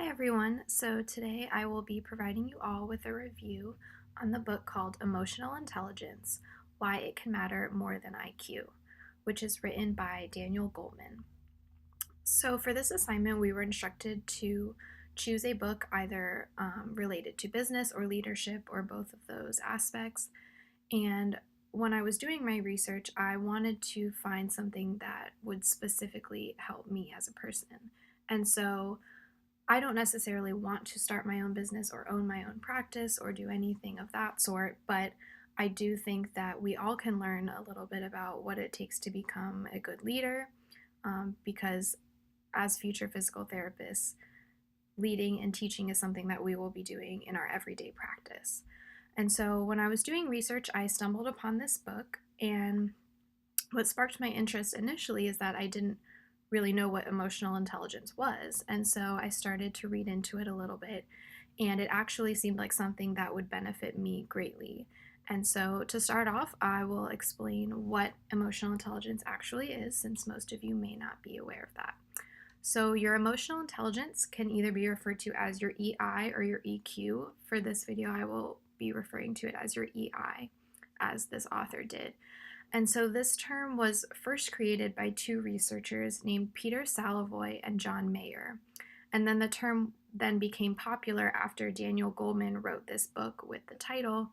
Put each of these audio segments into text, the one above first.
Hi everyone. So today I will be providing you all with a review on the book called Emotional Intelligence: Why It Can Matter More Than IQ, which is written by Daniel Goleman. So for this assignment, we were instructed to choose a book either related to business or leadership or both of those aspects. And when I was doing my research, I wanted to find something that would specifically help me as a person. And so I don't necessarily want to start my own business or own my own practice or do anything of that sort, but I do think that we all can learn a little bit about what it takes to become a good leader, because as future physical therapists, leading and teaching is something that we will be doing in our everyday practice. And so when I was doing research, I stumbled upon this book, and what sparked my interest initially is that I didn't really know what emotional intelligence was. And so I started to read into it a little bit, and it actually seemed like something that would benefit me greatly. And so to start off, I will explain what emotional intelligence actually is, since most of you may not be aware of that. So, your emotional intelligence can either be referred to as your EI or your EQ. For this video, I will be referring to it as your EI, as this author did. And so this term was first created by two researchers named Peter Salovey and John Mayer. And then the term then became popular after Daniel Goleman wrote this book with the title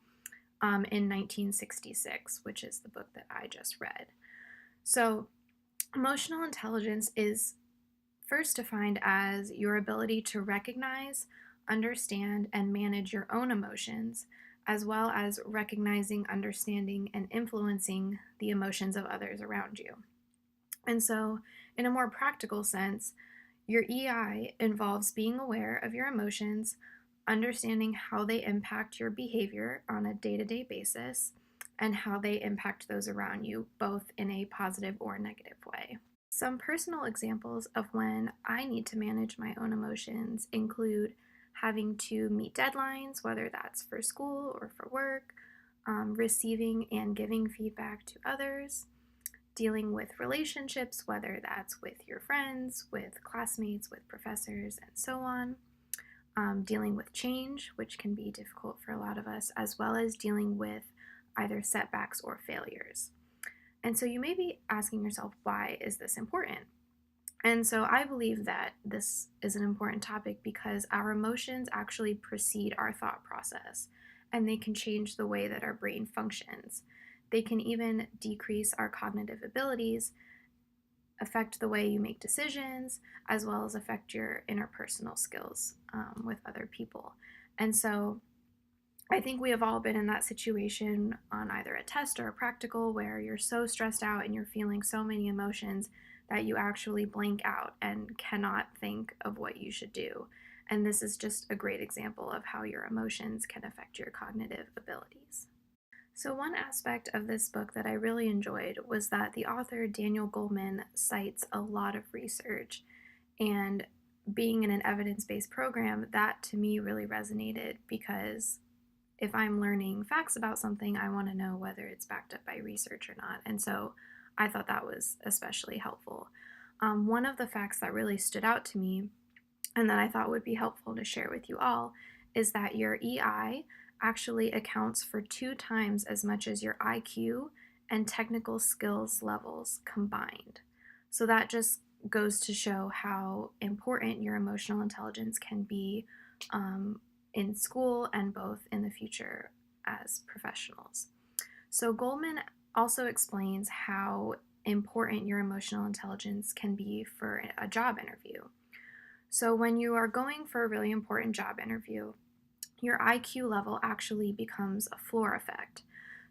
in 1966, which is the book that I just read. So emotional intelligence is first defined as your ability to recognize, understand, and manage your own emotions, as well as recognizing, understanding, and influencing the emotions of others around you. And so, in a more practical sense, your EI involves being aware of your emotions, understanding how they impact your behavior on a day-to-day basis, and how they impact those around you, both in a positive or negative way. Some personal examples of when I need to manage my own emotions include having to meet deadlines, whether that's for school or for work, receiving and giving feedback to others, dealing with relationships, whether that's with your friends, with classmates, with professors, and so on, dealing with change, which can be difficult for a lot of us, as well as dealing with either setbacks or failures. And so you may be asking yourself, why is this important? And so I believe that this is an important topic because our emotions actually precede our thought process, and they can change the way that our brain functions. They can even decrease our cognitive abilities, affect the way you make decisions, as well as affect your interpersonal skills with other people. And so I think we have all been in that situation on either a test or a practical where you're so stressed out and you're feeling so many emotions that you actually blank out and cannot think of what you should do. And this is just a great example of how your emotions can affect your cognitive abilities. So one aspect of this book that I really enjoyed was that the author, Daniel Goleman, cites a lot of research. And being in an evidence-based program, that to me really resonated because if I'm learning facts about something, I want to know whether it's backed up by research or not. And so I thought that was especially helpful. One of the facts that really stood out to me and that I thought would be helpful to share with you all is that your EI actually accounts for 2 times as much as your IQ and technical skills levels combined. So that just goes to show how important your emotional intelligence can be in school and both in the future as professionals. So Goleman also explains how important your emotional intelligence can be for a job interview. So when you are going for a really important job interview, your IQ level actually becomes a floor effect.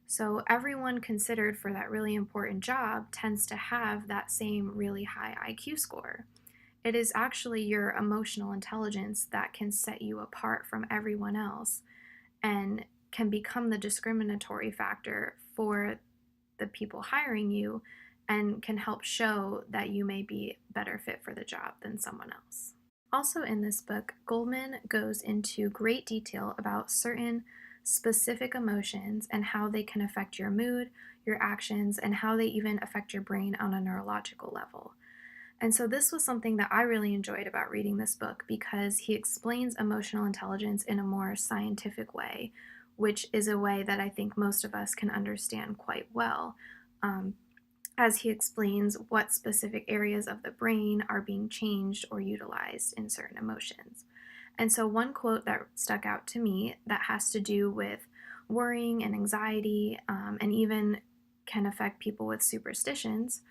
So everyone considered for that really important job tends to have that same really high IQ score. It is actually your emotional intelligence that can set you apart from everyone else and can become the discriminatory factor for the people hiring you and can help show that you may be better fit for the job than someone else. Also in this book, Goleman goes into great detail about certain specific emotions and how they can affect your mood, your actions, and how they even affect your brain on a neurological level. And so this was something that I really enjoyed about reading this book because he explains emotional intelligence in a more scientific way, which is a way that I think most of us can understand quite well, um, as he explains what specific areas of the brain are being changed or utilized in certain emotions. And so, one quote that stuck out to me that has to do with worrying and anxiety, and even can affect people with superstitions,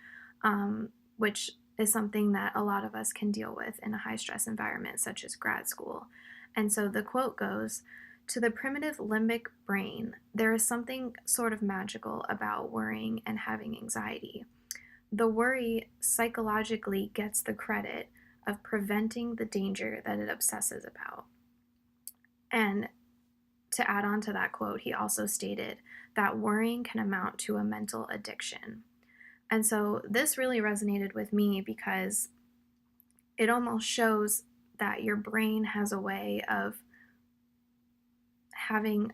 which is something that a lot of us can deal with in a high stress environment, such as grad school. And so, the quote goes, "To the primitive limbic brain, there is something sort of magical about worrying and having anxiety. The worry psychologically gets the credit of preventing the danger that it obsesses about." And to add on to that quote, he also stated that worrying can amount to a mental addiction. And so this really resonated with me because it almost shows that your brain has a way of having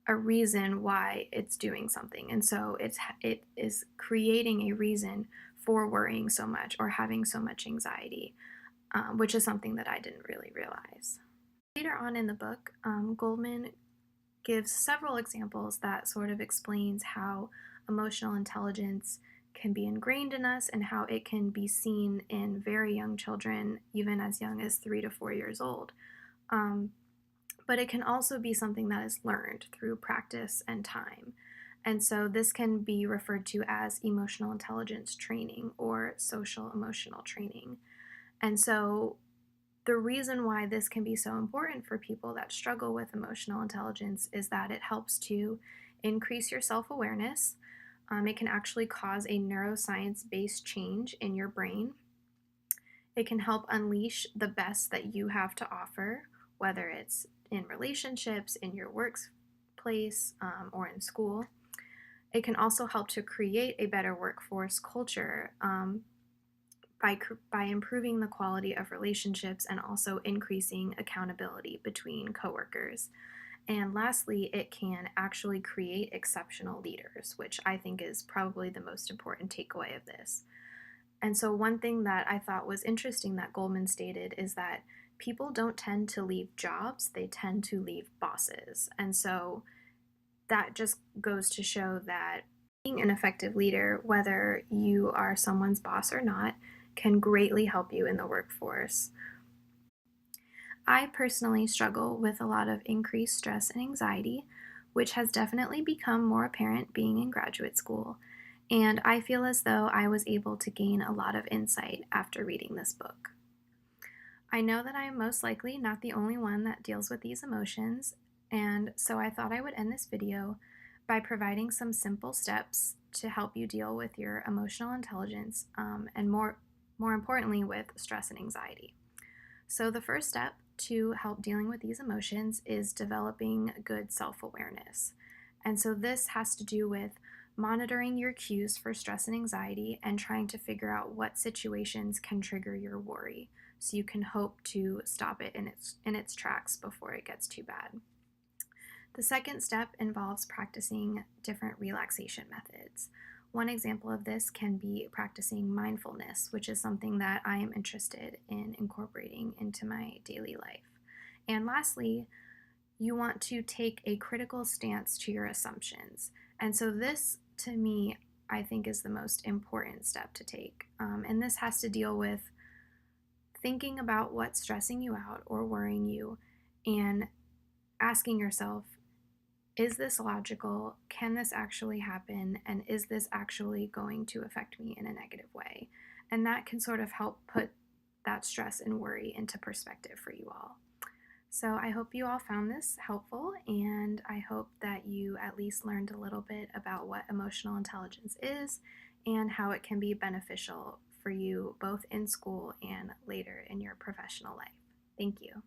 a reason why it's doing something. And so it is creating a reason for worrying so much or having so much anxiety, which is something that I didn't really realize. Later on in the book, Goldman gives several examples that sort of explains how emotional intelligence can be ingrained in us and how it can be seen in very young children, even as young as 3 to 4 years old. Um, but it can also be something that is learned through practice and time. And so this can be referred to as emotional intelligence training or social emotional training. And so the reason why this can be so important for people that struggle with emotional intelligence is that it helps to increase your self awareness. It can actually cause a neuroscience based change in your brain. It can help unleash the best that you have to offer, whether it's in relationships, in your workplace, or in school. It can also help to create a better workforce culture, by improving the quality of relationships and also increasing accountability between coworkers. And lastly, it can actually create exceptional leaders, which I think is probably the most important takeaway of this. And so, one thing that I thought was interesting that Goldman stated is that people don't tend to leave jobs, they tend to leave bosses. And so, that just goes to show that being an effective leader, whether you are someone's boss or not, can greatly help you in the workforce. I personally struggle with a lot of increased stress and anxiety, which has definitely become more apparent being in graduate school. And I feel as though I was able to gain a lot of insight after reading this book. I know that I am most likely not the only one that deals with these emotions, and so I thought I would end this video by providing some simple steps to help you deal with your emotional intelligence, and more importantly, with stress and anxiety. So, the first step to help dealing with these emotions is developing good self awareness. And so, this has to do with monitoring your cues for stress and anxiety and trying to figure out what situations can trigger your worry so you can hope to stop it in its tracks before it gets too bad. The second step involves practicing different relaxation methods. One example of this can be practicing mindfulness, which is something that I am interested in incorporating into my daily life. And lastly, you want to take a critical stance to your assumptions. And so, this to me, I think, is the most important step to take. And this has to deal with thinking about what's stressing you out or worrying you and asking yourself, is this logical? Can this actually happen? And is this actually going to affect me in a negative way? And that can sort of help put that stress and worry into perspective for you all. So I hope you all found this helpful, and I hope that you at least learned a little bit about what emotional intelligence is and how it can be beneficial for you both in school and later in your professional life. Thank you.